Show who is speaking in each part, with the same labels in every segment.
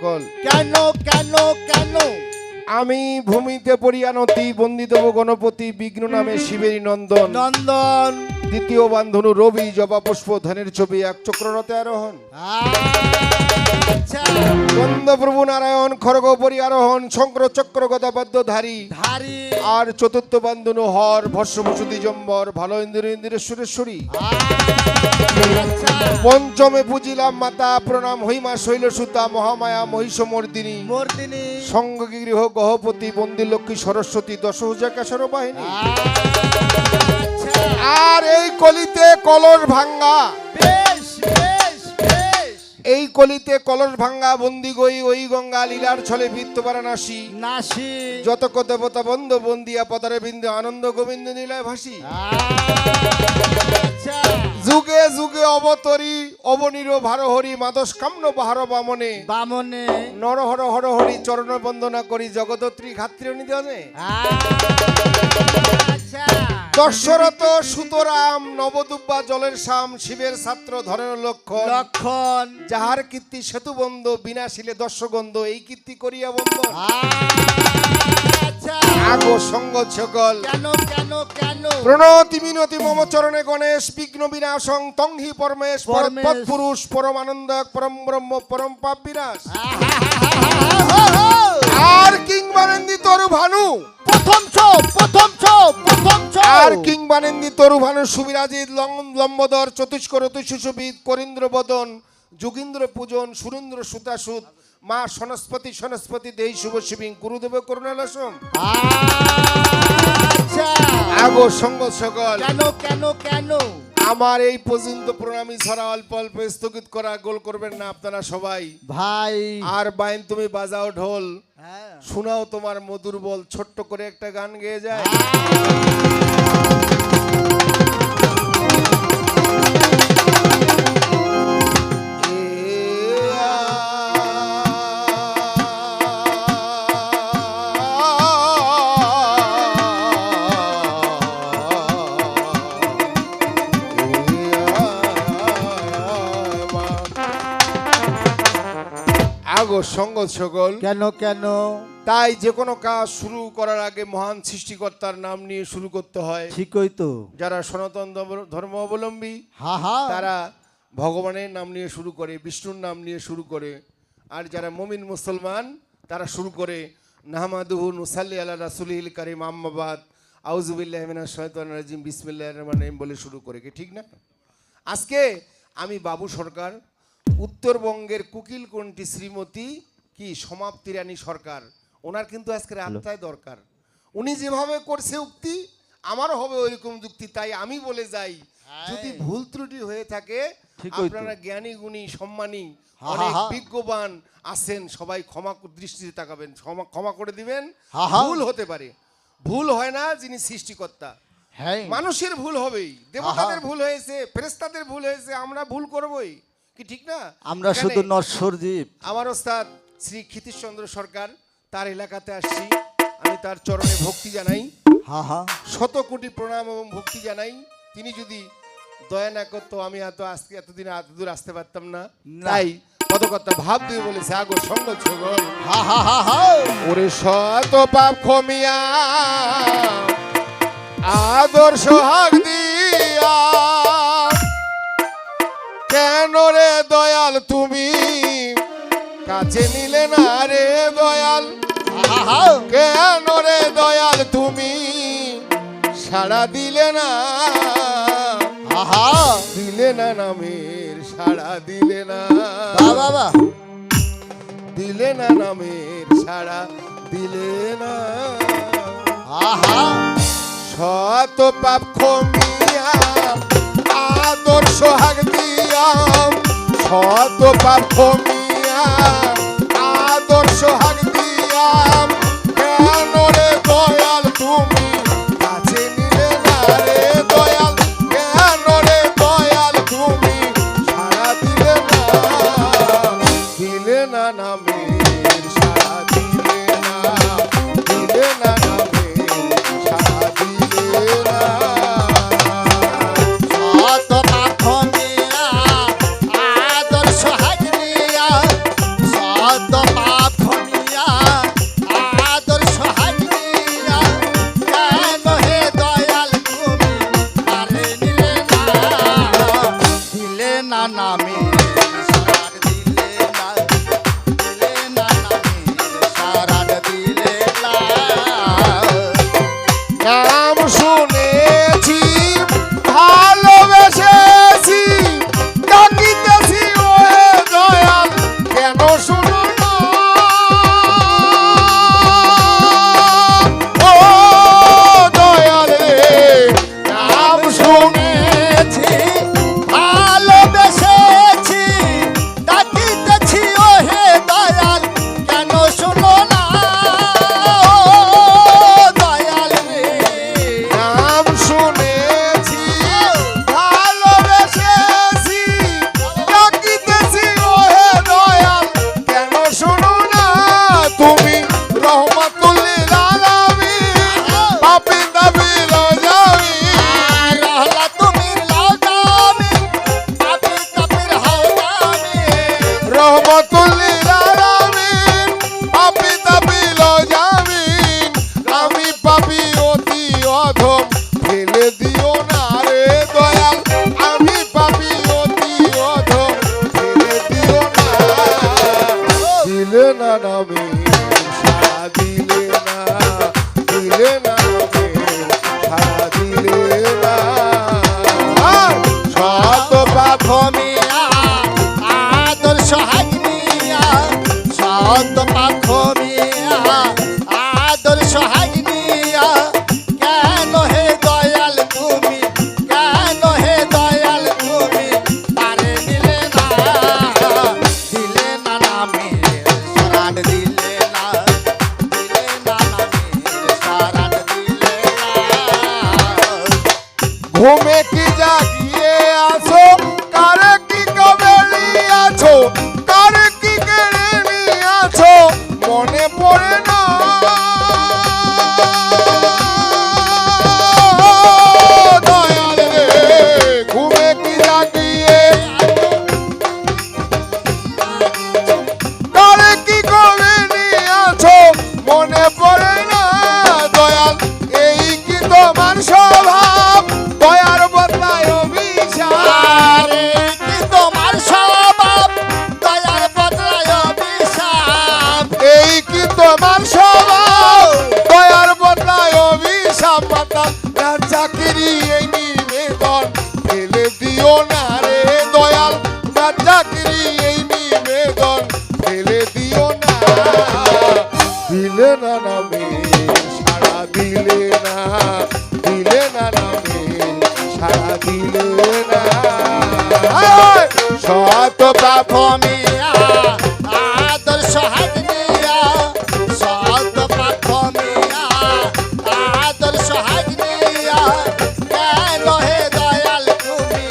Speaker 1: সকল।
Speaker 2: কেন কেন কেন?
Speaker 1: আমি ভূমিতে পড়িয়া নতি বন্দিদেব গণপতি বিঘ্ন নামে শিবেরই নন্দন
Speaker 2: নন্দন।
Speaker 1: দ্বিতীয় বান্ধনু রবি জবা পুষ্প ধানের ছবি এক চক্ররথে আরোহণ।
Speaker 2: আচ্ছা।
Speaker 1: নন্দপ্রভু নারায়ণ খড়গ পরি আরোহণ শঙ্কর চক্র গদাপদ্য ধারী
Speaker 2: ধারি।
Speaker 1: আর চতুর্থ বান্ধনু হর ভস্মভূষু দিজম্বর ভালো ইন্দ্রেশ্বরেশ্বরী।
Speaker 2: আচ্ছা।
Speaker 1: পঞ্চমে পুজিলাম মাতা প্রণাম হইমা শৈলসুতা মহামায়া মহিষমর্দিনী
Speaker 2: মর্দিনী।
Speaker 1: সঙ্গগৃহ গহপতি বন্দি লক্ষ্মী সরস্বতী দশভুজা কেশর বাহিনী।
Speaker 2: আচ্ছা।
Speaker 1: আর এই কলিতে কলর ভাঙ্গা
Speaker 2: বেশ বেশ বেশ।
Speaker 1: এই কলিতে কলর ভাঙ্গা বন্দি গই ওই গঙ্গা লীলার ছলে বৃত্তপারা নাসি
Speaker 2: নাসি।
Speaker 1: যত দেবতা বন্ধ বন্দিয়া পদারে বিন্দু আনন্দ গোবিন্দ নীলায় ভাসি।
Speaker 2: আচ্ছা।
Speaker 1: যুগে যুগে অবতরী অবনীর ভারহরি মাদস কাম্ন বাহার বামনে
Speaker 2: বামনে।
Speaker 1: নরহর হরহরি চরণ বন্দনা করি জগদত্রী খাত্রী নিধনে।
Speaker 2: আচ্ছা।
Speaker 1: দশরথ সুতরাম নবদুব্বা জলের শাম শিবের ছাত্র ধরেন লক্ষণ
Speaker 2: লক্ষণ।
Speaker 1: যাহার কীর্তি সেতু বন্ধ বিনাশিলে দর্শগন্ধ এই কীর্তি করিয়া বন্ধ।
Speaker 2: আচ্ছা।
Speaker 1: আগো সঙ্গ সকল।
Speaker 2: কেন কেন কেন?
Speaker 1: প্রণতি মিনতি মম চরণে গণেশ বিঘ্ন বিনাশং তংহি পরমেশ
Speaker 2: পরমেশ।
Speaker 1: পরমপুরুষ পরম আনন্দ পরম ব্রহ্ম পরম পাপ বিনাশ। আর কিংবানন্দি তরু ভানু
Speaker 2: প্রথম ছোপ প্রথম ছোপ প্রথম ছোপ।
Speaker 1: আর কিংবানন্দি তরু ভানু সুবিরাজিত লম্বদর চতুষ্কর সুশোভিত করিন্দ্র বদন যোগীন্দ্র পূজন সুরেন্দ্র সুতাসুত মা সনস্পতি সনস্পতি দেহি শুভ শিবিং গুরুদেব করুণালসম।
Speaker 2: আচ্ছা।
Speaker 1: আগো সঙ্গ সকল।
Speaker 2: কেন কেন কেন?
Speaker 1: আমার এই পর্যন্ত প্রণামী ছড়া অল্প অল্প স্থগিত করা গোল করবেন না আপনারা সবাই
Speaker 2: ভাই।
Speaker 1: আর বাইন তুমি বাজাও ঢোল
Speaker 2: হ্যাঁ।
Speaker 1: শোনাও তোমার মধুর বল ছোট্ট করে একটা গান গেয়ে যায়। আগো সঙ্গ সকল।
Speaker 2: কেন কেন?
Speaker 1: তাই যে কোনো কাজ শুরু করার আগে মহান সৃষ্টিকর্তার নাম নিয়ে শুরু করতে হয়।
Speaker 2: ঠিকই তো।
Speaker 1: যারা সনাতন ধর্ম অবলম্বী
Speaker 2: হা হা।
Speaker 1: তারা ভগবানের নাম নিয়ে শুরু করে বিষ্ণুর নাম নিয়ে শুরু করে আর যারা মুমিন মুসলমান তারা শুরু করে নাহমাদুহু নুসাল্লি আলা রাসূলিল কারীম আম্মাবাদ আউযুবিল্লাহি মিনাশ শাইতানির রাজিম বিসমিল্লাহির রহমানির রহিম বলে শুরু করে কি ঠিক না? আজকে আমি বাবু সরকার উত্তরবঙ্গের কুকিলকণ্ঠী শ্রীমতী কি সমাপ্তি রানী সরকার ওনার কিন্তু আজকে রাতটাই দরকার। উনি যেভাবে করছে উক্তি আমারও হবে ওইরকম যুক্তি। তাই আমি বলে যাই যদি ভুল ত্রুটি হয়ে থাকে আপনারা জ্ঞানী গুণী সম্মানী অনেক বিজ্ঞবান আছেন সবাই ক্ষমা দৃষ্টিতে তাকাবেন ক্ষমা করে দিবেন। ভুল হতে পারে ভুল হয় না যিনি সৃষ্টিকর্তা। মানুষের ভুল হবেই দেবতাদের ভুল হয়েছে ফেরেশতাদের ভুল হয়েছে আমরা ভুল করবই কি ঠিক না?
Speaker 2: আমরা শুধু নশ্বর জীব।
Speaker 1: আমার ওস্তাদ শ্রী ক্ষিতীশচন্দ্র সরকার তার এলাকাতে আসছি আমি তার চরণে ভক্তি জানাই শত কোটি প্রণাম এবং ভক্তি জানাই। তিনি যদি দয়া না করতো আমি আজকে এতদিন এতদূর আসতে পারতাম না। তাই পদকর্তা ভাব দিয়ে বলেছে আগো সঙ্গ ছগল ওরে শত পাপ ক্ষমিয়া আদর্শ হাক দিয়া কেন রে দয়াল তুমি কাছে নিলে না রে দয়াল কেন রে দয়াল তুমি সাড়া দিলে না দিলে না নামের সাড়া দিলে না
Speaker 2: বাবা
Speaker 1: দিলে না নামের সাড়া দিলে না শত পাপ ক্ষমিয়া আদর্শ হাক দিয়া শত পাপ ক্ষমিয়া আদর্শ হাক দিয়া কেন রে দয়াল তুমি কাছে নিলে না রে দয়াল কেন রে দয়াল তুমি সাড়া দিলে না নামের সাড়া দিলে না নামের সাড়া দিলে না
Speaker 2: শত পাপ ক্ষমিয়া আদর্শ হাক দিয়া শত না নামের সারাট দিলে না, দিলে না নামের সারাট দিলে না।
Speaker 1: নাম শুনেছি ভালোবেসেছি ডাকিতেছি ওহে দয়াল কেন শুনো না ও দয়াল রে নাম শুনেছি
Speaker 2: ভালোবেসেছি ডাকিতেছি ওহে দয়াল কেন শুনো না দয়াল রে।
Speaker 1: নাম শুনেছি ভালোবেসেছি ডাকিতেছি ওহে দয়াল কেন শুনো না তুমি রহমাতুল লিল আলামিন পাপী দাবি লজামি
Speaker 2: রহলা তুমি লাউদামি পাপি কাপির হাওদামি
Speaker 1: রহমাতুল লিল আলামিন পাপী দাবি লজামি আমি পাপী অতি অধম ফেলে দিও না রে দয়াল আমি পাপী অতি অধম ফেলে দিও না দিলে না নামে সারা দিলে না দিলে না নামে সারা দিলে না শত পাপ
Speaker 2: মিয়া আদর্শ হাগনিয়া সত পাখ মিয়া আদর্শ হাগনিয়া কেন হে দয়াল তুমি কেন হে দয়াল তুমি পারে দিলে না নামের সারাট দিলে না দিলে না নামের সারাট দিলে না।
Speaker 1: ঘুমে কি জাগিয়ে আছো কারে কি কবেলি আছো কারে কি কেড়ে নিয়েছো মনে পড়ে না দয়াল রে ঘুমে কি জাগিয়ে কারে কি কবে নিয়েছো মনে পড়ে না দয়াল এই কি তোমার স্বভাব দয়ার বদলায় অভিশাপ
Speaker 2: আরে কি তোমার স্বভাব দয়ার বদলায় অভিশাপ
Speaker 1: এই কি তোমার স্বভাব দয়ার বদলায় অভিশাপ মাতা চাকরি এই নিবেদন ফেলে দিও না রে দয়াল চাকরি এই নিবেদন ফেলে দিও না দিলে না নামে সারা দিলে না দিলে না নামে সারা দিলে না শত পাপ
Speaker 2: মিয়া আদর্শ হাগনিয়া সত পাখ মিয়া আদর্শ হাগনিয়া কেন হে দয়াল তুমি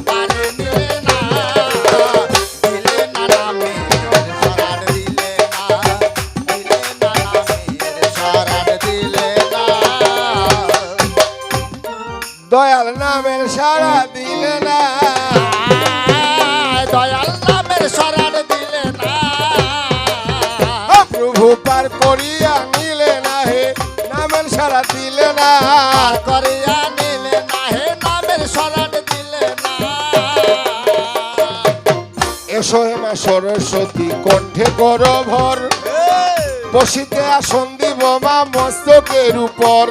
Speaker 2: পারে নিলে না দিলে না নামের সারাট দিলে না দিলে না নামের সারাট দিলে না।
Speaker 1: দয়াল নামের সারা দিলে না
Speaker 2: দয়াল নামের সারাট দিলে না
Speaker 1: প্রভু পার করিয়া নিলে না হে নামের সারা দিলে না
Speaker 2: আর করিয়া নিলে না হে নামের সারাট দিলে না।
Speaker 1: এসো হে মা সরস্বতী কণ্ঠে কর ভর বসিতে আসন দিব মা মস্তকের উপর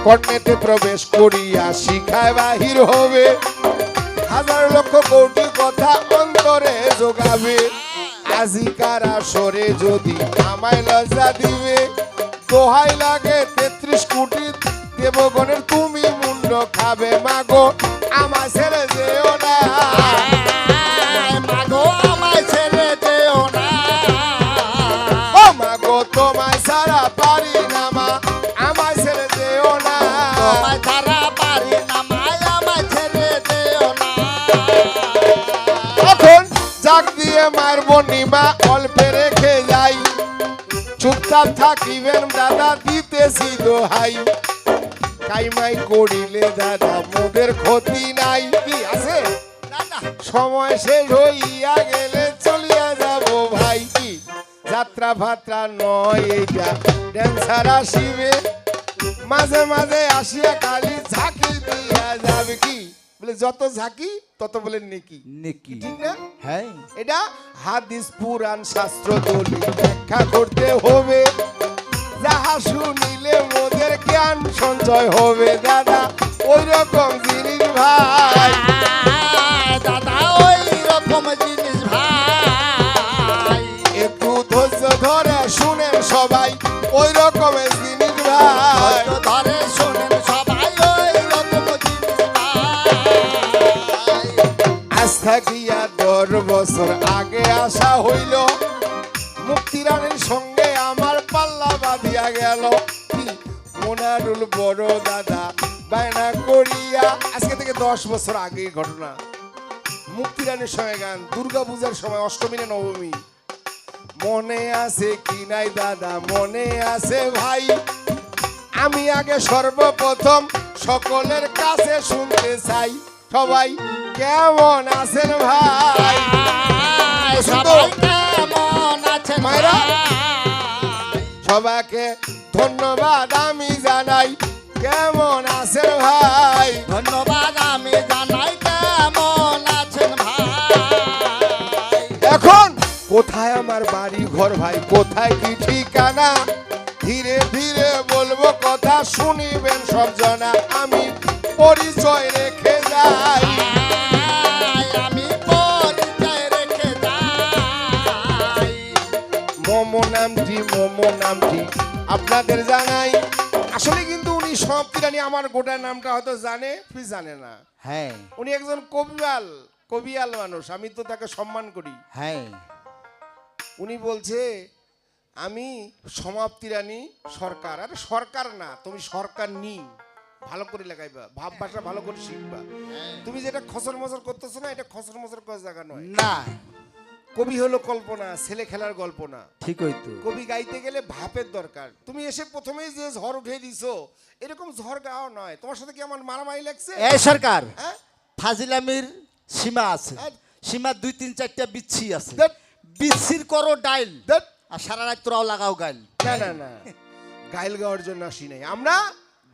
Speaker 1: কর্ণেতে প্রবেশ করিয়া শিখায় বাহির হবে হাজার লক্ষ কোটি কথা অন্তরে যোগাবে আজিকার আসরে যদি আমায় লজ্জা দিবে দোহাই লাগে 33 কোটি দেবগণের তুমি মুন্ড খাবে মাগো আমায় ছেড়ে যেও না
Speaker 2: মাগো আমায় ছেড়ে যেও না
Speaker 1: ও মাগো তোমায় ছাড়া পারি না মা আমায় ছেড়ে যেও না
Speaker 2: তোমায় ছাড়া পারি না মায় আমায় ছেড়ে যেও না।
Speaker 1: এখন জাগ দিয়ে মায়ের বনিমা অল্পে রেখে যাই চুপচাপ থাকিবেন দাদা দিতেছি দোহাই কাইমাই করিলে দাদা মোদের ক্ষতি নাই কি আছে
Speaker 2: না না
Speaker 1: সময় শেষ হইয়া গেলে চলিয়া যাব ভাই কি যাত্রা ফাত্রা নয় এইটা ড্যান্সার আসিবে মাঝে মাঝে আসিয়া খালি ঝাঁকি দিয়া যাবে কি বলে যত ঝাঁকি তত বলে নেকি।
Speaker 2: নেকি।
Speaker 1: ঠিক না?
Speaker 2: হ্যাঁ
Speaker 1: এটা হাদিস পুরাণ শাস্ত্র দলিল ব্যাখ্যা করতে হবে, যাহা শুনিলে মোদের জ্ঞান সঞ্চয় হবে দাদা, ওই রকম জিনিস ভাই।
Speaker 2: দাদা ওই রকম জিনিস ভাই,
Speaker 1: একটু ধৈর্য ধরে শুনেন সবাই, ওই রকমের জিনিস ভাই।
Speaker 2: ধৈর্য ধরে শোনেন সবাই ওই রকম জিনিস ভাই।
Speaker 1: আজ থাকিয়া 10 বছর আগে আসা হইল, মুক্তিরানীর সঙ্গে আমার পাল্লা বাঁধিয়া গেল। কি মোনারুল বড় দাদা বায়না করিয়া, আজকে থেকে 10 বছর আগের ঘটনা। মুক্তিরানীর সঙ্গে গান, দুর্গা পূজার সময়, অষ্টমী না নবমী, মনে আছে কি নাই দাদা? মনে আছে ভাই। আমি আগে সর্বপ্রথম সকলের কাছে শুনতে চাই, সবাই কেমন আছেন ভাই?
Speaker 2: সবাই কেমন আছেন
Speaker 1: মায়েরা?
Speaker 2: ভাই?
Speaker 1: সবাইকে ধন্যবাদ আমি জানাই, কেমন আছেন ভাই?
Speaker 2: ধন্যবাদ আমি জানাই, কেমন আছেন ভাই?
Speaker 1: এখন কোথায় আমার বাড়ি ঘর ভাই, কোথায় কি ঠিকানা? ধীরে ধীরে বলবো কথা, শুনিবেন সব জনা, আমি পরিচয় রেখে যাই।
Speaker 2: আমি পরিচয় রেখে যাই।
Speaker 1: মোমো নামটি আপনাদের জানাই। আসলে কিন্তু উনি সমাপ্তিরানী আমার গোটা নামটা হয়তো জানে, ফির জানে না।
Speaker 2: হ্যাঁ
Speaker 1: উনি একজন কবিয়াল মানুষ, আমি তো তাকে সম্মান করি।
Speaker 2: হ্যাঁ
Speaker 1: উনি বলছে আমি সমাপ্তিরানী সরকার। আরে সরকার না, তুমি সরকার নি, ভালো করে লাগাইবা, ভাব ভাষা ভালো করে শিখবা। তুমি যেটা খসর মসর করতেছো না, এটা খসর মসর করার জায়গা নয়।
Speaker 2: না
Speaker 1: কবি হলো কল্পনা, ছেলে খেলার গল্প না।
Speaker 2: ঠিকই তো।
Speaker 1: কবি গাইতে গেলে ভাপের দরকার। তুমি এসে প্রথমেই যে ঝড় উঠে দিছো, এরকম ঝড় গাওয়া নয়। তোমার সাথে কি আমার মারামারি লাগছে?
Speaker 2: এই সরকার,
Speaker 1: হ্যাঁ?
Speaker 2: ফাজিলামির সীমা আছে।
Speaker 1: হ্যাঁ।
Speaker 2: সীমা 2-3-4টা বিচ্ছি আছে।
Speaker 1: ধ্যাৎ।
Speaker 2: বিচ্ছির করো ডাইল,
Speaker 1: ধ্যাৎ।
Speaker 2: আর সারা রাত তোরাও লাগাও গাইল।
Speaker 1: না গাইল গাওয়ার জন্য আসি নাই, আমরা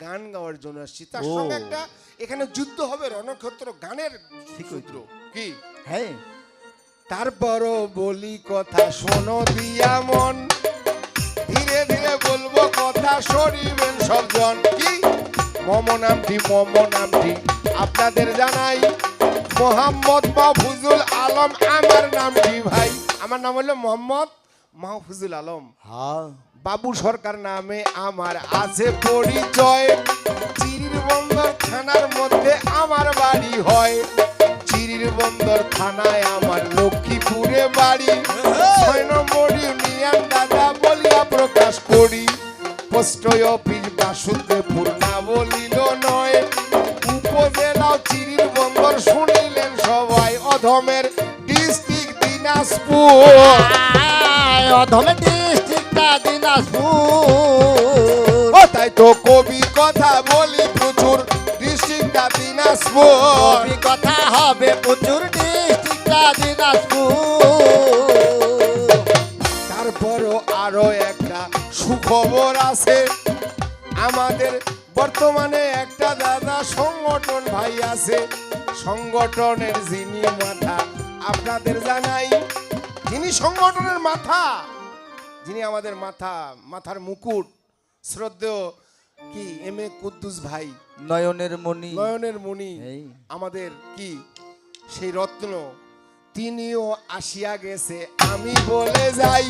Speaker 1: গান গাওয়ার জন্য আসছি। তার
Speaker 2: ও।
Speaker 1: সঙ্গে একটা এখানে যুদ্ধ হবে, রণক্ষেত্র, গানের
Speaker 2: ঠিক
Speaker 1: সূত্র কি।
Speaker 2: হ্যাঁ
Speaker 1: তারপরও বলি কথা শোনো দিয়া মন, ধীরে ধীরে বলবো কথা, শরীবেন সবজন। কি মম নামটি আপনাদের জানাই, মোহাম্মদ মাহফুজুল আলম আমার নামটি ভাই। আমার নাম হলো মোহাম্মদ মাহফুজুল আলম।
Speaker 2: হ্যাঁ
Speaker 1: বাবু সরকার নামে আমার আছে পরিচয়। চিরির বন্দর থানার মধ্যে আমার বাড়ি হয়, চিরির বন্দর থানায় আমার লক্ষ্মীপুরে বাড়ি। 6 নম্বর ইউনিয়ন দাদা বলিয়া প্রকাশ করি, পোস্ট অফিস বাসুদেবপুর না বলিল নয়। উপজেলাও চিরির বন্দর, শুনিলেন সবাই, অধমের ডিস্ট্রিক্ট দিনাজপুর।
Speaker 2: অধমে ডিস্ট্রিক্টটা দিনাজপুর।
Speaker 1: ও তাই তো কবি কথা বলি প্রচুর, ডিস্ট্রিক্টটা দিনাজপুর।
Speaker 2: কবি কথা হবে প্রচুর, ডিস্ট্রিক্টটা দিনাজপুর।
Speaker 1: তারপরও আরো একটা সুখবর আছে, আমাদের বর্তমানে একটা দাদা সংগঠন ভাই আছে। সংগঠনের যিনি মাথা আপনাদের জানাই, যিনি সংগঠনের মাথা, যিনি আমাদের মাথার মুকুট, শ্রদ্ধেয় কি এম.এ. কুদ্দুস ভাই,
Speaker 2: নয়নের মণি,
Speaker 1: নয়নের মণি,
Speaker 2: এই।
Speaker 1: আমাদের কি সেই রত্ন, তিনিও আসিয়া গেছে। আমি বলে যাই,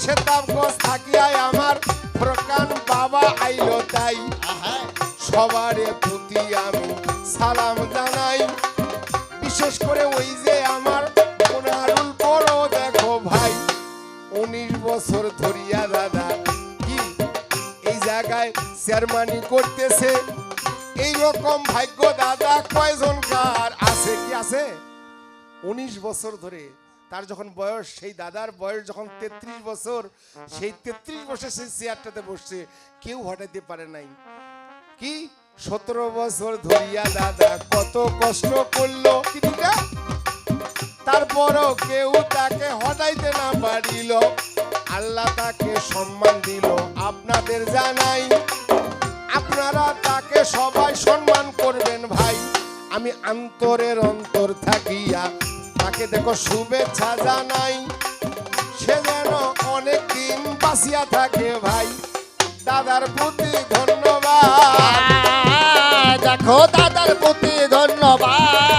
Speaker 1: সেতাবগঞ্জ থাকিয়াই আমার প্রকান বাবা আইলো তাই। সবারে প্রতি আমি সালাম জানাই, বিশেষ করে ওই যে আমার মোনারুল বড় দেখো ভাই, 19 বছর ধরিয়া দাদা কি এই জায়গায় চেয়ারম্যানি করতেছে। এই রকম ভাগ্য দাদা কয়জন কার আছে? কি আছে? 19 বছর ধরে তার যখন বয়স, সেই দাদার বয়স যখন 33 বছর, সেই 33 বছর সেই চেয়ারটাতে বসছে, কেউ হটাইতে পারে নাই। কি 17 বছর ধরিয়া দাদা কত কষ্ট করলো কিনা, তারপরও কেউ তাকে হটাইতে না পারিল। আল্লাহ তাকে সম্মান দিল, আপনাদের জানাই, আপনারা তাকে সবাই সম্মান করবেন ভাই। আমি আমি অন্তরের অন্তর থাকিয়া তাকে দেখো শুভেচ্ছা জানাই, সে যেন অনেক দিন বাঁচিয়া থাকে ভাই, দাদার প্রতি ধন্যবাদ।
Speaker 2: দেখো দাদার প্রতি ধন্যবাদ,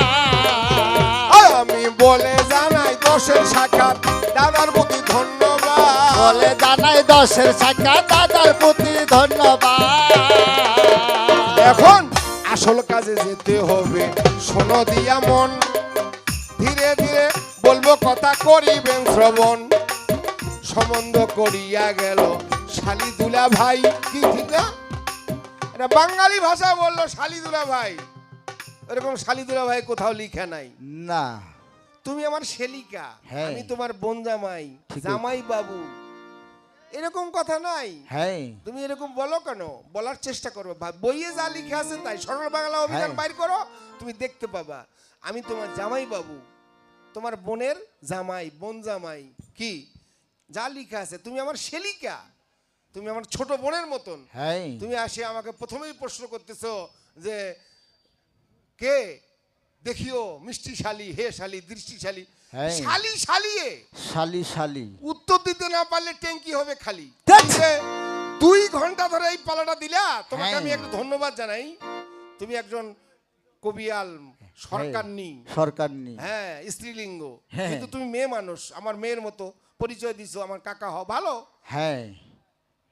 Speaker 1: আমি বলে জানাই 10-এর সাক্ষাৎ দাদার প্রতি ধন্যবাদ।
Speaker 2: বলে জানাই 10-এর সাক্ষাৎ দাদার প্রতি ধন্যবাদ।
Speaker 1: এখন আসল কাজে যেতে হবে, শোনো দিয়া মন, ধীরে ধীরে বলবো কথা করিবেন শ্রবণ। সম্বন্ধ করিয়া গেল শালি দুলা ভাই, কি ঠিক না? এটা বাঙালি ভাষা বললো শালি দুলা ভাই, এরকম শালি দুলা ভাই কোথাও লিখা নাই।
Speaker 2: না,
Speaker 1: তুমি আমার শেলিকা,
Speaker 2: হ্যাঁ।
Speaker 1: আমি তোমার বোন জামাই,
Speaker 2: ঠিক আছে।
Speaker 1: জামাই বাবু, এরকম কথা নাই।
Speaker 2: হ্যাঁ
Speaker 1: তুমি এরকম বলো কেন? বলার চেষ্টা করো, বইয়ে যা লিখে আছে তাই। সরল বাংলা অভিধান
Speaker 2: হ্যাঁ।
Speaker 1: বাইর করো, তুমি দেখতে পাবা আমি তোমার জামাই বাবু, তোমার বোনের জামাই, বোন জামাই, কি যা লিখা আছে। তুমি আমার শেলিকা, তুমি আমার ছোট বোনের মতন।
Speaker 2: হ্যাঁ
Speaker 1: তুমি আসে আমাকে প্রথমেই প্রশ্ন করতেছো যে কে দেখিও মিষ্টি শালি, হে শালি, দৃষ্টিশালী,
Speaker 2: হ্যাঁ।
Speaker 1: শালি শালিয়ে
Speaker 2: শালি শালি
Speaker 1: উত্তর দিতে না পারলে ট্যাঙ্কি হবে খালি।
Speaker 2: ধ্যাৎ।
Speaker 1: যে 2 ঘন্টা ধরে এই পালাটা দিলা, তোমাকে
Speaker 2: হ্যাঁ।
Speaker 1: আমি একটু ধন্যবাদ জানাই। তুমি একজন কবিয়াল সরকারনি,
Speaker 2: সরকার নি
Speaker 1: হ্যাঁ স্ত্রীলিঙ্গ,
Speaker 2: হ্যাঁ।
Speaker 1: কিন্তু তুমি মেয়ে মানুষ, আমার মেয়ের মতো পরিচয় দিছো, আমার কাকা হও ভালো।
Speaker 2: হ্যাঁ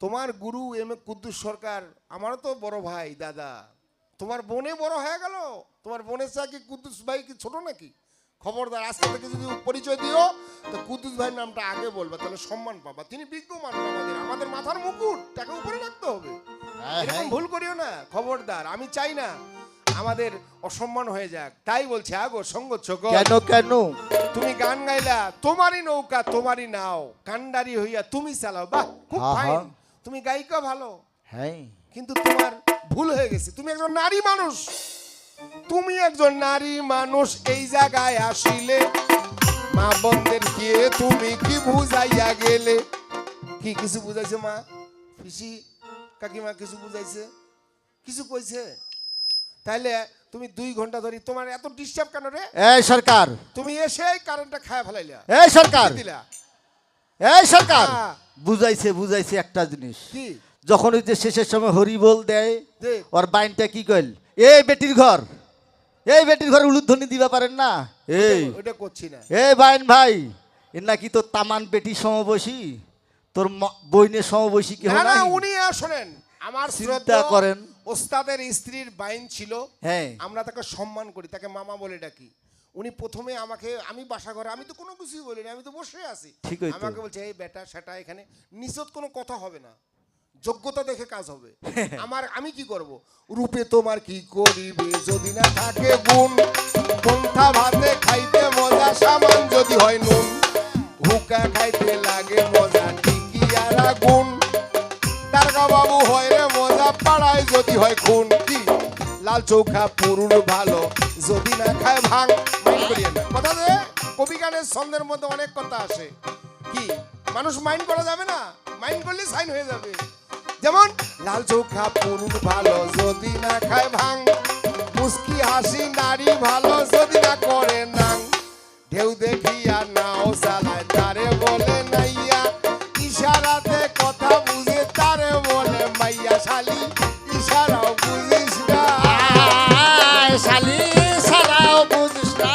Speaker 1: তোমার গুরু এম এ কুদ্দুস সরকার আমারও তো বড় ভাই দাদা, তোমার বোনে বড় হয়ে গেল। তোমার বোনের চা কি কুদ্দুস ভাই কি ছোট নাকি? খবরদার, আজকে থেকে যদি পরিচয় দিও তো কুদ্দুস ভাইয়ের নামটা আগে বলবা, তাহলে সম্মান পাবা। তিনি বিজ্ঞ মানুষ, আমাদের মাথার মুকুট, তাকে উপরে রাখতে হবে।
Speaker 2: হ্যাঁ,
Speaker 1: এরকম
Speaker 2: হ্যাঁ।
Speaker 1: ভুল করিও না, খবরদার। আমি চাই না আমাদের অসম্মান হয়ে যাক, তাই বলছি আগো সঙ্গচ্ছ
Speaker 2: কেন কেন
Speaker 1: তুমি গান গাইলা, তোমারই নৌকা তোমারই নাও, কান্ডারি হইয়া তুমি চালাও, বাহ খুব
Speaker 2: হা, হা।
Speaker 1: ফাইন। তুমি গায়িকা ভালো,
Speaker 2: হ্যাঁ
Speaker 1: কিন্তু তোমার ভুল হয়ে গেছে। তুমি একজন নারী মানুষ, তুমি একজন নারী মানুষ। এই জায়গায় আসিলে মা বোনদের কে তুমি কি বুঝাইয়া গেলে? কি কিছু বুঝাইছে মা, পিসি, কাকিমা কিছু বুঝাইছে, কিছু কইছে? তাইলে তুমি 2 ঘন্টা ধরে তোমার এত ডিস্টার্ব কেন রে?
Speaker 2: এই সরকার,
Speaker 1: তুমি এসে কারেন্টটা খায় ফেলাইলা,
Speaker 2: এই সরকার,
Speaker 1: দিলা
Speaker 2: এই সরকার,
Speaker 1: হ্যাঁ।
Speaker 2: বুঝাইছে বুঝাইছে একটা জিনিস।
Speaker 1: কি
Speaker 2: যখন ওই যে শেষের সময় হরিবোল দেয়,
Speaker 1: দে?
Speaker 2: ওর বাইনটা কি কইল, এই বেটির ঘর, এই বেটির ঘর উলুধ্বনি দিবা পারেন না? এই
Speaker 1: ওটা করছি না।
Speaker 2: এই বাইন ভাই, এর নাকি তোর তামান বেটির সমবয়সী, তোর বইনের সমবয়সী কেউ
Speaker 1: না না,
Speaker 2: নাই?
Speaker 1: উনি শোনেন, আমার
Speaker 2: চিন্তা
Speaker 1: শ্রদ্ধা
Speaker 2: করেন।
Speaker 1: ওস্তাদের স্ত্রীর বাইন ছিল,
Speaker 2: হ্যাঁ
Speaker 1: আমরা তাকে সম্মান করি, তাকে মামা বলে ডাকি। উনি প্রথমে আমাকে, আমি বাসা ঘরে, আমি তো কোনো কিছুই বলিনি, আমি তো বসে আছি,
Speaker 2: ঠিকই তো।
Speaker 1: আমাকে বলছে এই বেটা সেটা, এখানে নিচত কোনো কথা হবে না, যোগ্যতা দেখে কাজ হবে। আমি কি করব? রূপে তোমার কি করিবে যদি না থাকে গুণ, পন্থা ভাতে খাইতে মজা সামান যদি হয় নুন, হুকা খাইতে লাগে মজা ঠিকই আর গুণ, তারকা বাবু হয় রে মজা পাড়ায় যদি হয় খুন। কি লাল চৌখা পুরুর ভালো যদি না খায় ভাঙ। মাইন্ড করিয়ে না কথা, যে কবি গানের ছন্দের মধ্যে অনেক কথা আসে, কি মানুষ মাইন্ড করা যাবে না? মাইন্ড করলে সাইন হয়ে যাবে। যেমন লাল চৌখা পুরুষ ভালো যদি না খায় ভাঙ, মুস্কি হাসি নারী ভালো যদি না করে নাং, ঢেউ দেখিয়া নাও চালায় তারে বলে নাইয়া, ইশারাতে কথা বুঝে তারে বলে মাইয়া। শালি ইশারাও বুঝিস না,
Speaker 2: শালি সারাও বুঝিস না,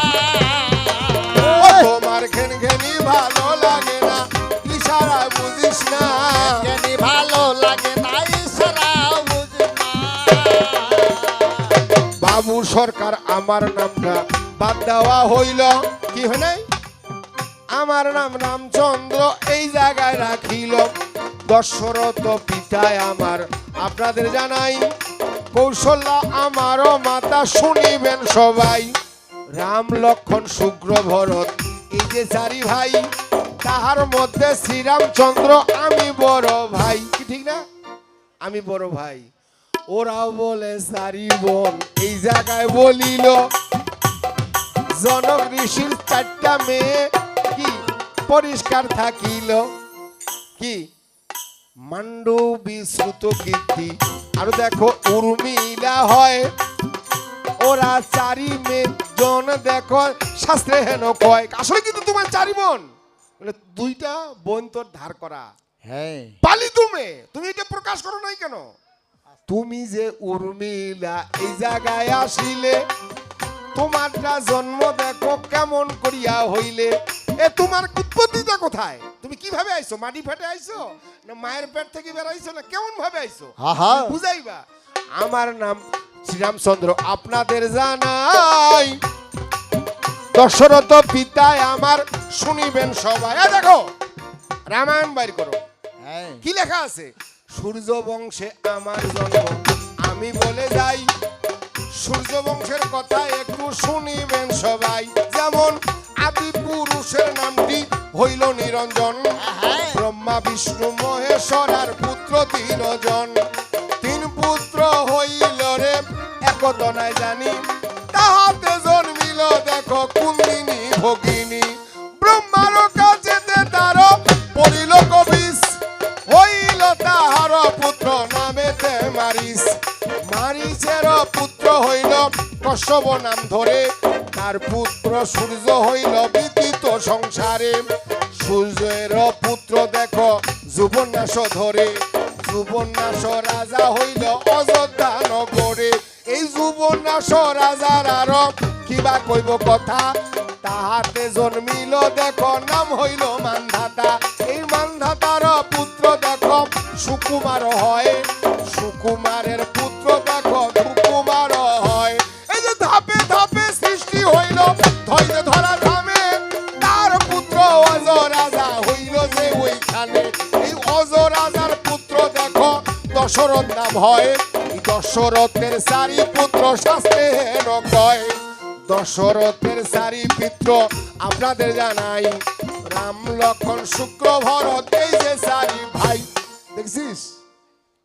Speaker 1: তোমার ঘেন ঘেনি ভালো লাগে না, ইশারা বুঝিস না।
Speaker 2: জ্ঞানী ভালো লাগে না, সারাও বুঝিস না।
Speaker 1: বাবু সরকার আমার নামটা বাদ দেওয়া হইল, কি হয় নাই? আমার নাম রামচন্দ্র এই জায়গায় রাখিল, দশরথ পিতায় আমার আপনাদের জানাই, কৌশল্যা আমারও মাতা শুনিবেন সবাই, রাম লক্ষণ শুক্র ভরত এই যে 4 ভাই, তাহার মধ্যে শ্রীরামচন্দ্র আমি বড় ভাই। কি ঠিক না? আমি বড় ভাই। ওরাও বলে 4 বোন এই জায়গায় বলিল, জনক ঋষির 4টা মেয়ে কি পরিষ্কার থাকিল, কি মান্ডবী শ্রুত কীর্তি, আর দেখো উর্মিলা হয়, ওরা চারি মেয়ে জন দেখো শাস্ত্রে হেন কয় আসলে কিন্তু তোমার চারি বোন বলে দুইটা বোন তোর ধার করা
Speaker 2: হ্যাঁ
Speaker 1: পালি তুমি এটা প্রকাশ করো নাই কেন তুমি যে উর্মিলা এই জায়গায় আসিলে তোমারটা জন্ম দেখো কেমন করিয়া হইলে এ তোমার উৎপত্তিটা কোথায় তুমি কিভাবে আইছো মাটি ফেটে আইছো না মায়ের পেট থেকে বেরাইছো না কেমন ভাবে আইছো
Speaker 2: আহা।
Speaker 1: বুঝাইবা আমার নাম শ্রীরামচন্দ্র আপনাদের জানাই দশরথ পিতায় আমার শুনিবেন সবাই দেখো রামায়ণ বাইর করো
Speaker 2: হ্যাঁ
Speaker 1: কি লেখা আছে সূর্য বংশে আমার জন্ম আমি বলে যাই সূর্য বংশের কথা একটু শুনিবেন সবাই যেমন আদি পুরুষের নামটি হইল নিরঞ্জন ব্রহ্মা বিষ্ণু মহেশ্বর আর পুত্র তিনজন তিন পুত্র হইল রে একতনায় জানি তাহাতে জন্মিল দেখো কুন্দিনী ভগিনী ব্রহ্মার কাছেতে তার পড়িল কবিস হইল তাহার পুত্র নামেতে মারিস মারিচের পুত্র হইল কশ্যপ নাম ধরে তার পুত্র সূর্য হইল বিদিত সংসারে সূর্যের পুত্র দেখো যুবনাশ ধরে যুবনাশ রাজা হইল অযোধ্যা নগরে এই যুবনাশ রাজার আর কিবা কইব কথা তাহাতে জন্মিল দেখো নাম হইল মান্ধাতা এই মান্ধাতার পুত্র দেখো সুকুমার হয় সুকুমারের পুত্র দেখো সুকুমার হয় এই যে ধাপে ধাপে সৃষ্টি হইল ধৈর্য ধরা ধামে তার পুত্র অজ রাজা হইল যে ওইখানে এই অজ রাজার পুত্র দেখো দশরথ নাম হয় এই দশরথের চারি পুত্র শাস্ত্রে হেন কয় দশরথের চারি পুত্র আপনাদের জানাই রাম লক্ষণ শুক্র ভরত এই যে চারি ভাই দেখছিস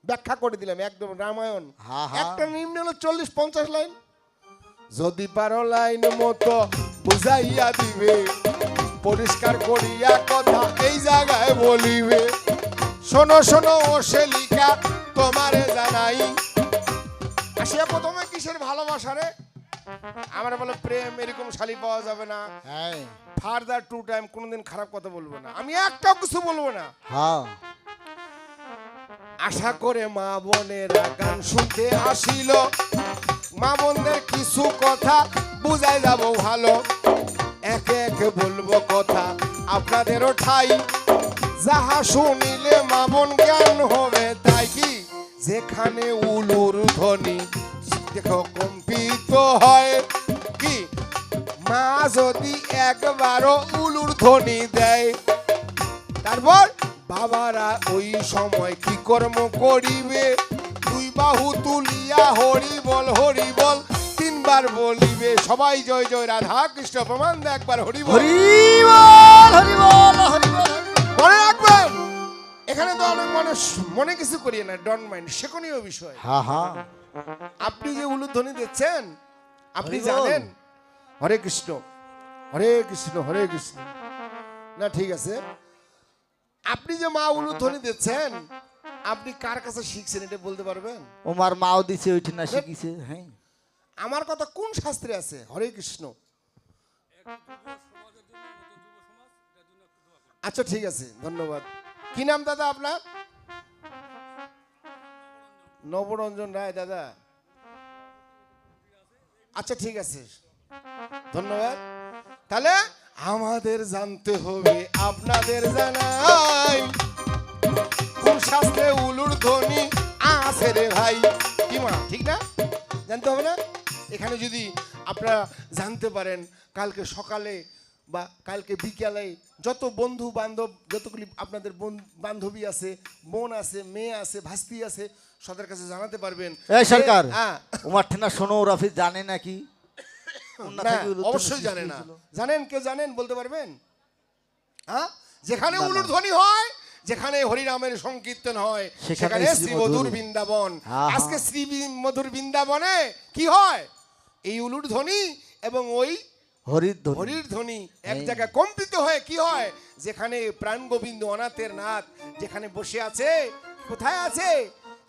Speaker 1: ব্যাখ্যা করে দিলাম একদম রামায়ণ
Speaker 2: হা হা।
Speaker 1: একটা নিম্ন হলো 40-50 লাইন যদি পারো লাইন মতো বুঝাইয়া দিবে পরিষ্কার করিয়া কথা এই জায়গায় বলিবে শোনো শোনো ও শেলিকা তোমারে জানাই আসিয়া প্রথমে কিসের ভালোবাসা রে আমার বলে প্রেম এরকম শালি পাওয়া যাবে না
Speaker 2: হ্যাঁ
Speaker 1: ফার্দার টু টাইম কোনোদিন খারাপ কথা বলবো না আমি একটাও কিছু বলবো না
Speaker 2: হ্যাঁ
Speaker 1: আশা করে মা বোনেরা গান শুনতে আসিল মা বোনদের কিছু কথা বুঝাই যাব ভালো একে একে বলবো কথা আপনাদেরও ঠাই যাহা শুনিলে মা বোন জ্ঞান হবে তাই কি যেখানে উলুর ধ্বনি দেখো কম্পিত হয় কি মা যদি একবারও উলুর ধ্বনি দেয় তারপর বাবারা ওই সময় কি কর্ম করিবে দুই বাহু তুলিয়া হরি বল তিনবার বলিবে সবাই জয় জয় রাধা কৃষ্ণ প্রমাণ দে একবার হরি বল
Speaker 2: হরি বল হরি বল হরি বল
Speaker 1: মনে রাখবেন এখানে তো অনেক মানুষ মনে কিছু করিয়ে না ডন্ট মাইন্ড সেকনীয় বিষয়
Speaker 2: হ্যাঁ হ্যাঁ
Speaker 1: আপনি যে উলুধ্বনি দিচ্ছেন আপনি
Speaker 2: হরি বল।
Speaker 1: জানেন হরে কৃষ্ণ হরে কৃষ্ণ হরে কৃষ্ণ না ঠিক আছে আপনি যে মা উলুধ্বনি দিচ্ছেন আপনি কার কাছে শিখছেন এটা বলতে পারবেন
Speaker 2: ওমার মাও দিছে ওইটি না শিখিছে হ্যাঁ
Speaker 1: আমার কথা কোন শাস্ত্রে আছে হরে কৃষ্ণ আচ্ছা ঠিক আছে ধন্যবাদ কি নাম দাদা আপনার নবরঞ্জন রায় দাদা আচ্ছা ঠিক আছে ধন্যবাদ তাহলে আমাদের জানতে হবে আপনাদের জানাই কোন শাস্ত্রে উলুর ধ্বনি আছে রে ভাই কি মা ঠিক না জানতে হবে না এখানে যদি আপনারা জানতে পারেন কালকে সকালে বা কালকে বিকালে যত বন্ধু বান্ধব যতগুলি আপনাদের বান্ধবী আছে বোন আছে মেয়ে আছে ভাস্তি আছে সবার কাছে জানাতে পারবেন
Speaker 2: এই সরকার
Speaker 1: হ্যাঁ
Speaker 2: ওমার ঠেনা শোনো রাফি জানে নাকি
Speaker 1: না, অবশ্যই জানে না জানেন কেউ জানেন বলতে পারবেন হ্যাঁ যেখানে উলুর ধ্বনি হয় যেখানে হরিনামের সংকীর্তন হয় সেখানে শ্রী মধুর বৃন্দাবন আজকে শ্রী মধুর বৃন্দাবনে কি হয় এই উলুর ধ্বনি এবং ওই হরির ধ্বনি এক জায়গায় কম্পিত হয়ে কি হয় যেখানে প্রাণ গোবিন্দ অনাথের নাথ যেখানে বসে আছে কোথায় আছে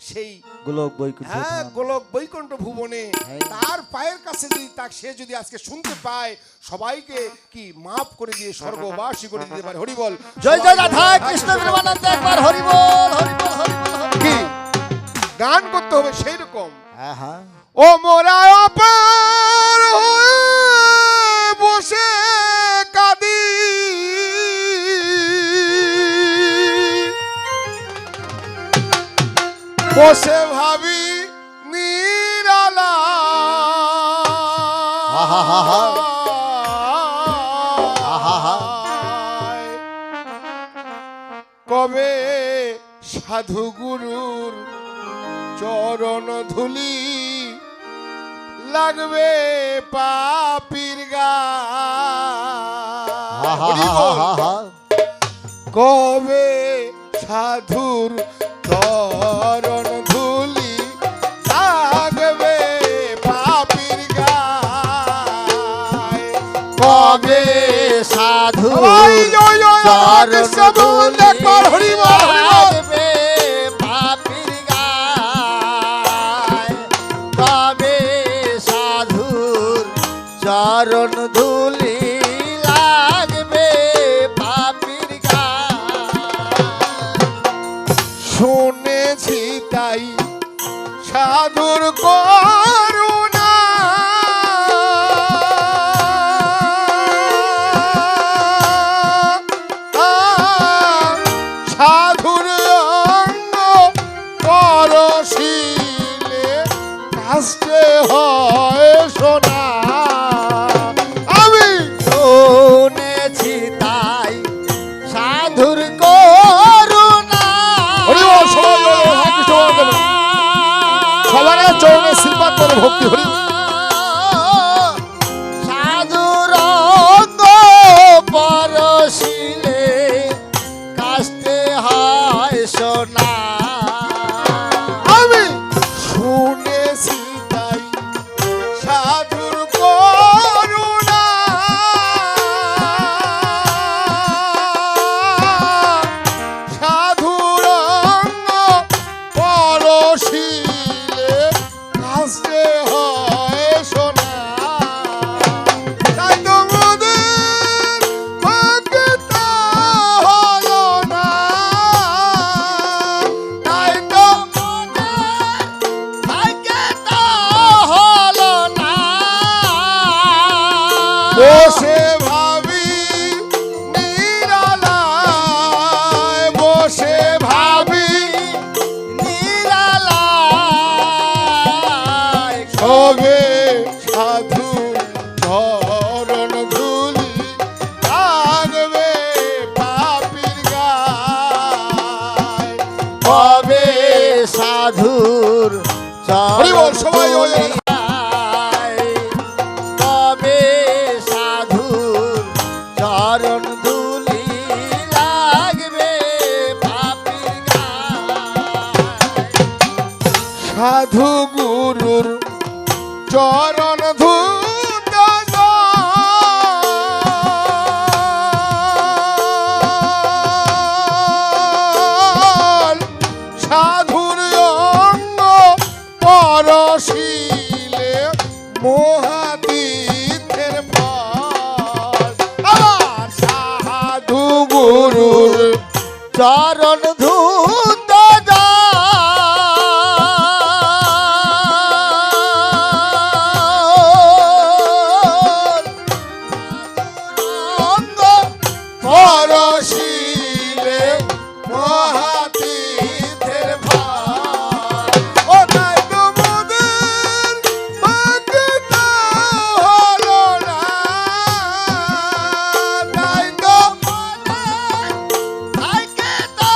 Speaker 1: সেই
Speaker 2: গোলক বৈকুণ্ঠ
Speaker 1: হ্যাঁ
Speaker 2: ধাম।
Speaker 1: গোলক বৈকুণ্ঠ ভুবনে
Speaker 2: হ্যাঁ।
Speaker 1: তার পায়ের কাছে যদি সে যদি আজকে শুনতে পায়, সবাইকে কি মাফ করে দিয়ে স্বর্গবাসী করে দিতে পারে। হরি বল,
Speaker 2: জয় জয় রাধা কৃষ্ণ প্রেমানন্দ, একবার হরি বল হরি বল হরি বল হরি বল।
Speaker 1: কি গান করতে হবে সেই রকম।
Speaker 2: হ্যাঁ হ্যাঁ
Speaker 1: ও মোরা অপার হয়ে বসে কাঁদি, বসে ভাবি নিরালা,
Speaker 2: আহা। আহা।
Speaker 1: কবে সাধু গুরুর চরণ ধুলি লাগবে পাপির গায়। কবে সাধুর চরণ ধুলি লাগবে পাপির গায়।
Speaker 2: কবে সাধু
Speaker 1: সবাই জয় জয় রাধা কৃষ্ণ বল, একবার হরি বল, হরি বল।
Speaker 2: লাগবে পাপির গায়। কবে সাধুর চরণ ধুলি লাগবে পাপির গায়।
Speaker 1: শুনেছি তাই সাধুর করুণা, সাধুর অঙ্গ পরশিলে কাস্তে হয় সোনা। আমি
Speaker 2: শুনেছি তাই সাধুর করুণা।
Speaker 1: হরি বল, সবাই বলো, হরে কৃষ্ণ বলো। সবার চরণে শ্রীপাদ করে ভক্তি। হরি বল।
Speaker 2: সাধুর অঙ্গ পরশিলে কাস্তে হয় সোনা।
Speaker 1: আমি শুনেছি তাই সাধুর করুণা, সাধুর অঙ্গ পরশিলে কাস্তে হয় সোনা। তাই তো মোদের ভক্ত হলো না, তাই তো
Speaker 2: ভাগ্যে তো হলো না।
Speaker 1: বসে ভাবি নিরালায়, বসে ভাবি
Speaker 2: নিরালায়
Speaker 1: সবে সাধু চরণ ধুলি লাগবে পাপির গায়।
Speaker 2: কবে সাধুর
Speaker 1: হরি বল, সবাই ওই ওই।
Speaker 2: কবে সাধুর চরণ ধুলি লাগবে পাপির গায়।
Speaker 1: সাধু গুরুর চরণ ধুত জল, সাধুর অঙ্গ পরশিলে মহাতীর্থের ফল। আবার সাধু গুরুর
Speaker 2: চরণ ধূত অঙ্গ
Speaker 1: পরশিলে মহাতীর্থের ফল। ও তাই তো মোদের ভক্ত হলো না, তাই তো
Speaker 2: ভাগ্যে তো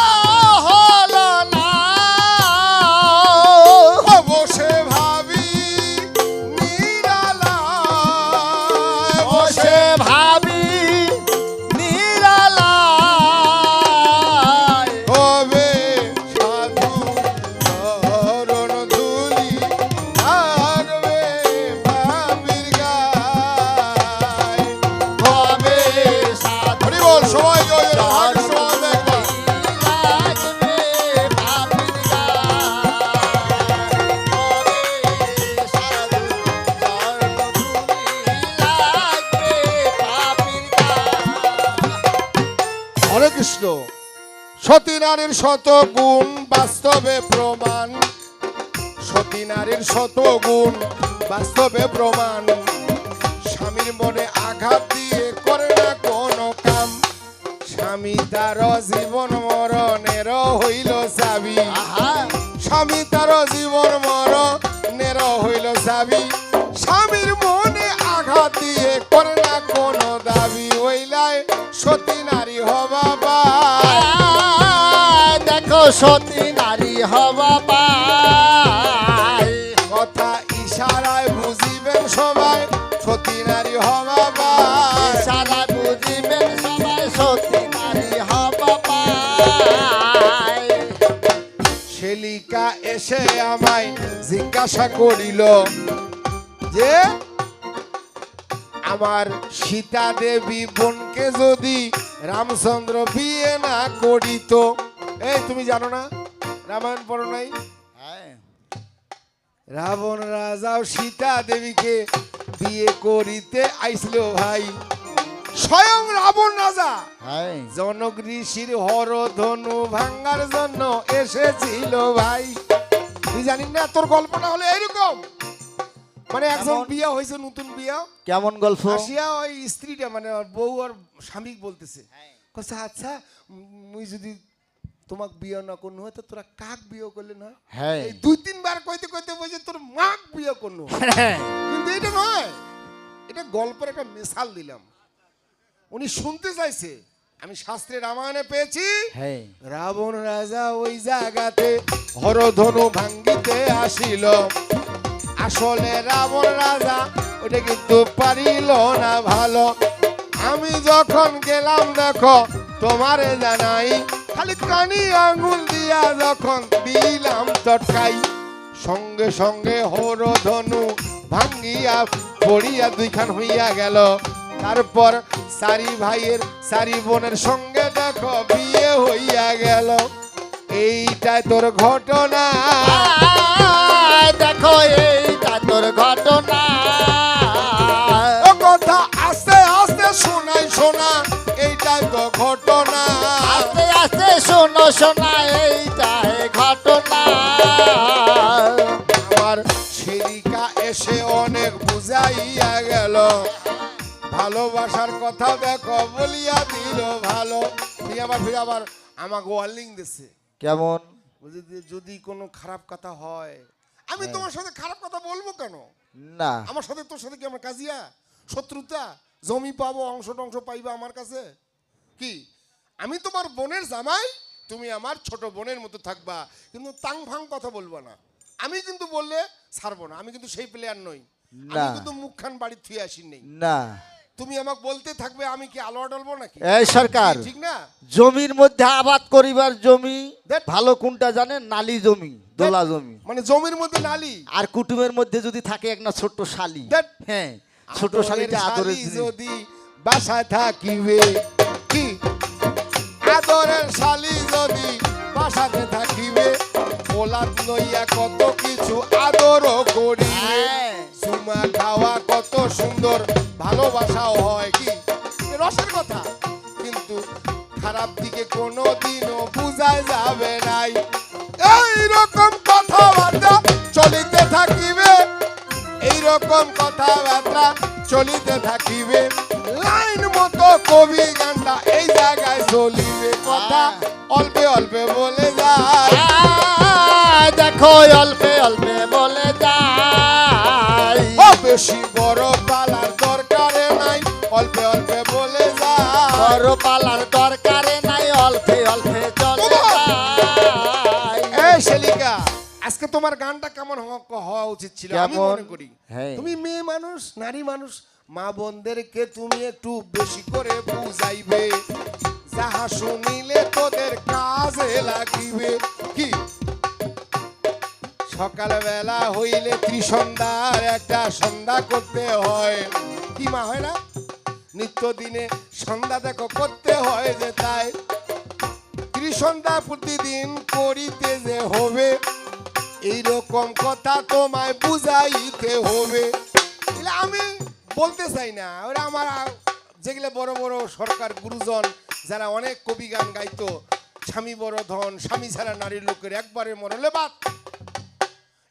Speaker 1: নারীর শত গুণ বাস্তবে প্রমাণ, সতী নারীর শত গুণ বাস্তবে প্রমাণ। স্বামীর মনে আঘাত দিয়ে করে না কোনো কাম, স্বামী তার জীবন মরণের হইল চাবি,
Speaker 2: আহা
Speaker 1: স্বামী তার জীবন মরণের হইল চাবি। স্বামীর মনে আঘাত দিয়ে করে না কোনো দাবি, হইলাই সতী নারী হবা পায়।
Speaker 2: দেখো সতী নারী হবা পায়,
Speaker 1: কথা ইশারায় বুঝিবেন সবাই, সতী নারী হবা পায়।
Speaker 2: সারা বুঝিবেন সবাই সতী নারী হবা পায়।
Speaker 1: শেলিকা এসে আমায় জিজ্ঞাসা করিল যে আমার সীতা দেবী বোনকে যদি রামচন্দ্র বিয়ে না করিত। এই তুমি জানো না, রামায়ণ পড়ো নাই?
Speaker 2: হ্যাঁ,
Speaker 1: রাবণ রাজাও সীতা দেবীকে বিয়ে করিতে আইছিল ভাই। স্বয়ং রাবণ রাজা
Speaker 2: হ্যাঁ,
Speaker 1: জনক ঋষির হর ধনু ভাঙ্গার জন্য এসেছিল ভাই। তুই জানিস না, তোর গল্পটা হলো এইরকম। মানে একজন
Speaker 2: কেমন?
Speaker 1: বিয়ে হয়েছে, নতুন বিয়ে,
Speaker 2: কেমন গল্প?
Speaker 1: আসিয়া ওই স্ত্রীটা মানে ওর বউ আর স্বামী বলতেছে, কইছে আচ্ছা মুই যদি তোমাক বিয়ে না করনু হয় তো তোরা কাক বিয়ে করলে না?
Speaker 2: হ্যাঁ,
Speaker 1: এই দুই তিনবার কইতে কইতে বলছে তোর মাক বিয়ে করনু, কিন্তু এটা নয়, এটা গল্পের একটা মিসাল দিলাম। উনি শুনতে চাইছে, আমি শাস্ত্রে রামায়ণে পেয়েছি
Speaker 2: হ্যাঁ,
Speaker 1: রাবণ রাজা ওই জায়গাতে হরধনু ভাঙ্গিতে আসিল। আসলে রাবণ রাজা ওটা কিন্তু পারিল না ভালো। আমি যখন গেলাম দেখো তোমারে জানাই, খালি কানি আঙুল দিয়া যখন দিলাম চটকাই, সঙ্গে সঙ্গে হরধনু ভাঙ্গিয়া পড়িয়া দুইখান হইয়া গেল। তারপর চারি ভাইয়ের চারি বোনের সঙ্গে দেখো বিয়ে হইয়া গেল। এইটাই তোর ঘটনা।
Speaker 2: দেখো এইটা তোর ঘটনা।
Speaker 1: ও কথা আস্তে আস্তে শোনাই শোনা, এইটাই তো ঘটনা।
Speaker 2: আস্তে আস্তে শোনো শোনা, এইটাই ঘটনা।
Speaker 1: আমার শেরিকা এসে অনেক বুঝাইয়া গেল, ভালোবাসার কথা দেখো বলিয়া দিল ভালো। ফিরে আবার আমাকে ওয়ার্নিং দিচ্ছে,
Speaker 2: কেমন?
Speaker 1: বলছে যে যদি কোনো খারাপ কথা হয়, আমি তোমার সাথে খারাপ কথা বলবো কেন?
Speaker 2: না,
Speaker 1: আমার সাথে তোর সাথে কি আমার কাজিয়া, শত্রুতা, জমি পাবো, অংশ টংশ পাইবা আমার কাছে কি? আমি তোমার বোনের জামাই, তুমি আমার ছোট বোনের মতো থাকবা, কিন্তু তাং ফাং কথা বলবো না। আমি কিন্তু বললে ছাড়বো না, আমি কিন্তু সেই প্লেয়ার নই। আমি
Speaker 2: না।
Speaker 1: কিন্তু মুখখান বাড়ি থুয়ে আসি নেই।
Speaker 2: না।
Speaker 1: তুমি আমাকে বলতে থাকবে, আমি কি আলোয়া ডলবো নাকি?
Speaker 2: এই সরকার,
Speaker 1: ঠিক না?
Speaker 2: জমির মধ্যে আবাদ করিবার জমি
Speaker 1: দেখ।
Speaker 2: ভালো কোনটা জানেন? নালি জমি, দোলা জমি।
Speaker 1: মানে জমির মধ্যে নালি,
Speaker 2: আর কুটুমের মধ্যে যদি থাকে একটা ছোট্ট শালি,
Speaker 1: দেখ।
Speaker 2: হ্যাঁ, ছোট শালিটা আদরের
Speaker 1: শালি
Speaker 2: জিনিস।
Speaker 1: যদি বাসায় থাকিবে, কি আদরের শালি যদি বাসাতে থাকিবে, ওলাদ লইয়া কত কিছু আদরও করিবে,
Speaker 2: হ্যাঁ।
Speaker 1: চুমা খাওয়া কত সুন্দর ভালোবাসাও হয়, কি এ রসের কথা। কিন্তু খারাপ দিকে কোনো দিনও বুঝায় যাবে নাই। এইরকম কথাবার্তা চলিতে থাকিবে, এইরকম কথাবার্তা চলিতে থাকিবে, লাইন মতো কবি গানটা এই জায়গায় চলিবে। কথা অল্পে অল্পে বলে যায়,
Speaker 2: দেখো অল্পে অল্পে বলে যায়।
Speaker 1: ও বেশি বড় পালার দরকারে নাই, অল্পে অল্পে বলে যায়।
Speaker 2: বড় পালার দরকারে নাই, অল্পে অল্পে চলে যায়।
Speaker 1: এই শেলিকা, আজকে তোমার গানটা কেমন হওয়া উচিত ছিল আমি
Speaker 2: কেমন?
Speaker 1: মনে করি।
Speaker 2: হ্যাঁ।
Speaker 1: তুমি মেয়ে মানুষ, নারী মানুষ, মা বোনদেরকে তুমি একটু বেশি করে বুঝাইবে, যাহা শুনিলে তোদের কাজে লাগিবে। কি সকালবেলা হইলে ত্রিসন্ধ্যার একটা সন্ধ্যা করতে হয়, কি মা হয় না? নিত্যদিনে সন্ধ্যা দেখো করতে হয় যে, তাই ত্রিসন্ধ্যা প্রতিদিন করিতে যে হবে, এইরকম কথা তোমায় বুঝাইতে হবে। এগুলা আমি বলতে চাই না, ওরা আমার যেগুলো বড় বড় সরকার গুরুজন যারা অনেক কবি গান গাইতো, স্বামী বড় ধন, স্বামী ছাড়া নারীর লোকের একবারে মরলে বাত।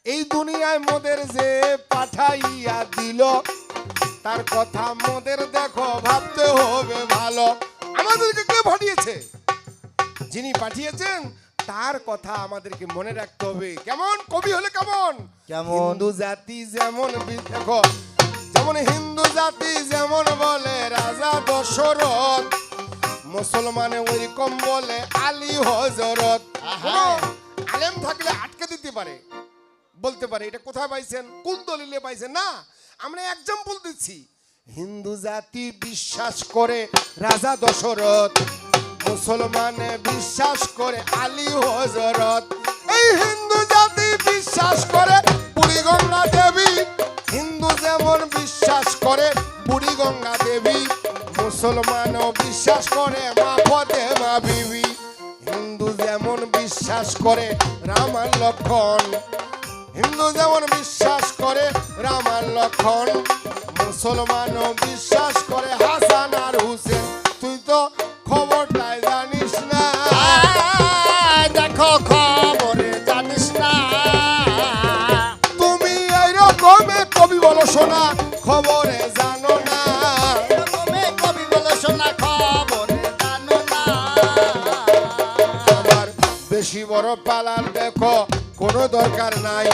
Speaker 1: এই দুনিয়ায় মোদের যে পাঠাইয়া দিল, তার কথা মোদের দেখো ভাবতে হবে ভালো। আমাদেরকে কে পাঠিয়েছে? যিনি পাঠিয়েছেন তার কথা আমাদেরকে মনে রাখতে হবে। কেমন কবি হলে কেমন?
Speaker 2: কেমন?
Speaker 1: হিন্দু জাতি যেমন দেখো, যেমন হিন্দু জাতি যেমন বলে রাজা দশরথ, মুসলমানে ওইরকম বলে আলী হযরত।
Speaker 2: আহা।
Speaker 1: আলেম থাকলে আটকে দিতে পারে, বলতে পারে এটা কোথায় পাইছেন, কোন দলিলে পাইছেন। না, আমরা এক্সাম্পল দিচ্ছি। হিন্দু জাতি বিশ্বাস করে রাজা দশরথ, মুসলমানে বিশ্বাস করে আলী হযরত। এই হিন্দু জাতি বিশ্বাস করে বুড়ি গঙ্গা দেবী, হিন্দু যেমন বিশ্বাস করে বুড়ি গঙ্গা দেবী, মুসলমানও বিশ্বাস করে মা ফতেমা বিবি। হিন্দু যেমন বিশ্বাস করে রাম আর লক্ষণ, হিন্দু যেমন বিশ্বাস করে রাম আর লক্ষণ, মুসলমানও বিশ্বাস করে হাসান আর হুসেন। তুই তো খবরটাই জানিস না।
Speaker 2: দেখো খবরে জানিস না।
Speaker 1: তুমি এইরকমে কবি বলো শোনা, খবরে জানো না।
Speaker 2: এরকমে কবি বলে শোনা, খবরে জানো না।
Speaker 1: আমার বেশি বড় পালার দেখো কোনো দরকার নাই।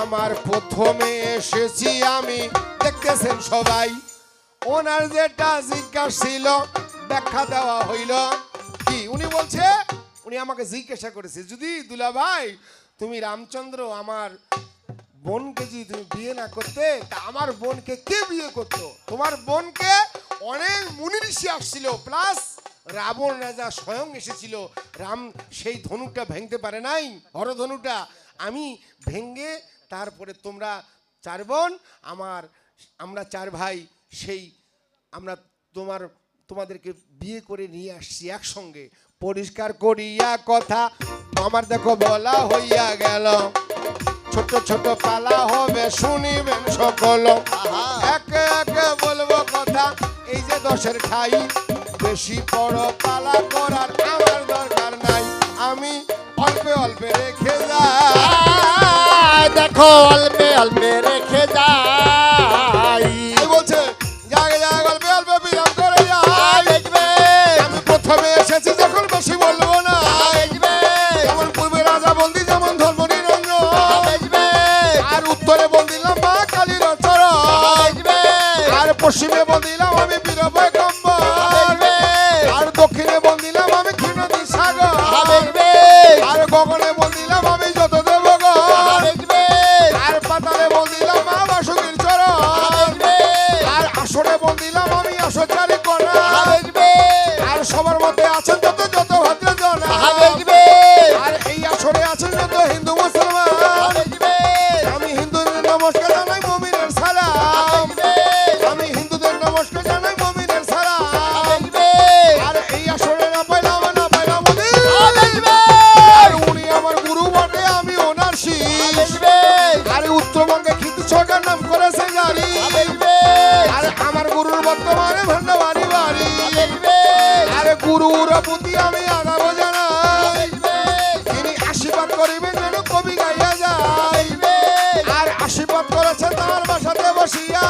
Speaker 1: আমার প্রথমে এসেছি আমি, দেখতেছেন সবাই। ওনার যেটা জিজ্ঞাসা ছিল ব্যাখ্যা দেওয়া হইল। কি উনি বলছে? উনি আমাকে জিজ্ঞাসা করেছে, যদি দুলা ভাই তুমি রামচন্দ্র আমার বোনকে যদি তুমি বিয়ে না করতে, তা আমার বোনকে কে বিয়ে করতো? তোমার বোনকে অনেক মুনি ঋষি আসছিল, প্লাস রাবণ রাজা স্বয়ং এসেছিল। রাম সেই ধনুকটা ভেঙতে পারে নাই, হরধনুটা। আমি ভেঙ্গে তারপরে তোমরা চার বোন আমরা চার ভাই, সেই আমরা তোমাদেরকে বিয়ে করে নিয়ে আসছি একসঙ্গে। পরিষ্কার করিয়া কথা আমার দেখো বলা হইয়া গেল, ছোট ছোট পালা হবে শুনিবেন সকল। একে একে বলবো কথা, এই যে দশের খাই, বেশি বড় পালা করার আমার দরকার নাই। আমি অল্পে অল্পে রেখে যাই।
Speaker 2: দেখো অল্পে অল্পে রেখে যাই।
Speaker 1: বলছে জাগে জাগে অল্পে অল্পে বিরাম করে যাই।
Speaker 2: দেখবে
Speaker 1: আমি প্রথমে এসেছি যখন বেশি বলবো না।
Speaker 2: দেখবে
Speaker 1: যেমন পূর্বে রাজা বন্দি, যেমন ধর্ম নিরঞ্জন,
Speaker 2: দেখবে
Speaker 1: আর উত্তরে বন্দিলাম মা কালীর চরণ,
Speaker 2: দেখবে
Speaker 1: আর পশ্চিমে বন্দিলাম আমি বীরভয় কম্বল, আর দক্ষিণে বন্দিলাম আমি ক্ষীণদী সাগর,
Speaker 2: দেখবে
Speaker 1: আর গগনে বন্দিলাম আমি যত দেবগণ,
Speaker 2: দেখবে
Speaker 1: আর পাতালে বন্দিলাম মা বাসুকীর চরণ, আর আসরে বন্দিলাম আমি আসরচারী করা,
Speaker 2: দেখবে
Speaker 1: আর সবার মধ্যে আছেন যত যত ভদ্রজন,
Speaker 2: দেখবে
Speaker 1: আর এই আসরে আছেন যত হিন্দু মুসলমান।
Speaker 2: দেখবে
Speaker 1: আমি হিন্দুদের নমস্কার জানাই, মুমিনের সালাম। আমি হিন্দুদের নমস্কার জানাই, মুমিনের সালাম। আর এই আসরে না পাইলাম ওদের। আর উনি আমার গুরু বটে, আমি ওনার শিষ। আর উত্তরবঙ্গে খিতু সরকার নাম করেছে জারি। আর আমার গুরুর বর্তমানে ভান্ডা বাড়ি বাড়ি। আর গুরুর প্রতি আমি আগাবো জানাই, তিনি আশীর্বাদ করিবেন যেন কবি গাইয়া যায়। আর আশীর্বাদ করেছে তার বাসাতে বসিয়া।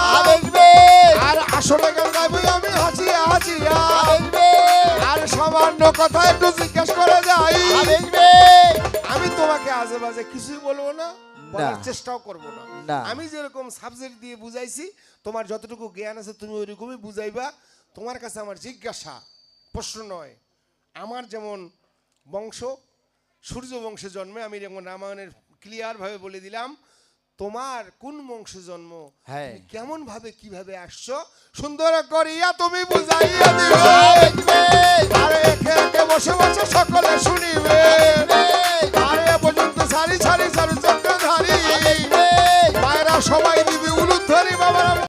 Speaker 1: আর আসলে গান গাইবো আমি হাসিয়া হাসিয়া। আর সামান্য কথা একটু জিজ্ঞেস করে যাই। আমি তোমাকে আজে বাজে কিছুই বলবো না, বলার চেষ্টাও করবো না।
Speaker 2: না।
Speaker 1: আমি যেরকম সাবজেক্ট দিয়ে বুঝাইছি, তোমার যতটুকু জ্ঞান আছে তুমি ওইরকমই বুঝাইবা। তোমার কাছে আমার জিজ্ঞাসা, প্রশ্ন নয়। আমার যেমন বংশ সূর্য বংশে জন্মে, আমি যেমন রামায়ণের ক্লিয়ার ভাবে বলে দিলাম। তোমার কোন বংশে জন্ম,
Speaker 2: হ্যাঁ।
Speaker 1: তুমি কেমন ভাবে কিভাবে আসছো, সুন্দর করিয়া তুমি বুঝাইয়া দিবে। আর একে একে বসে বসে সকল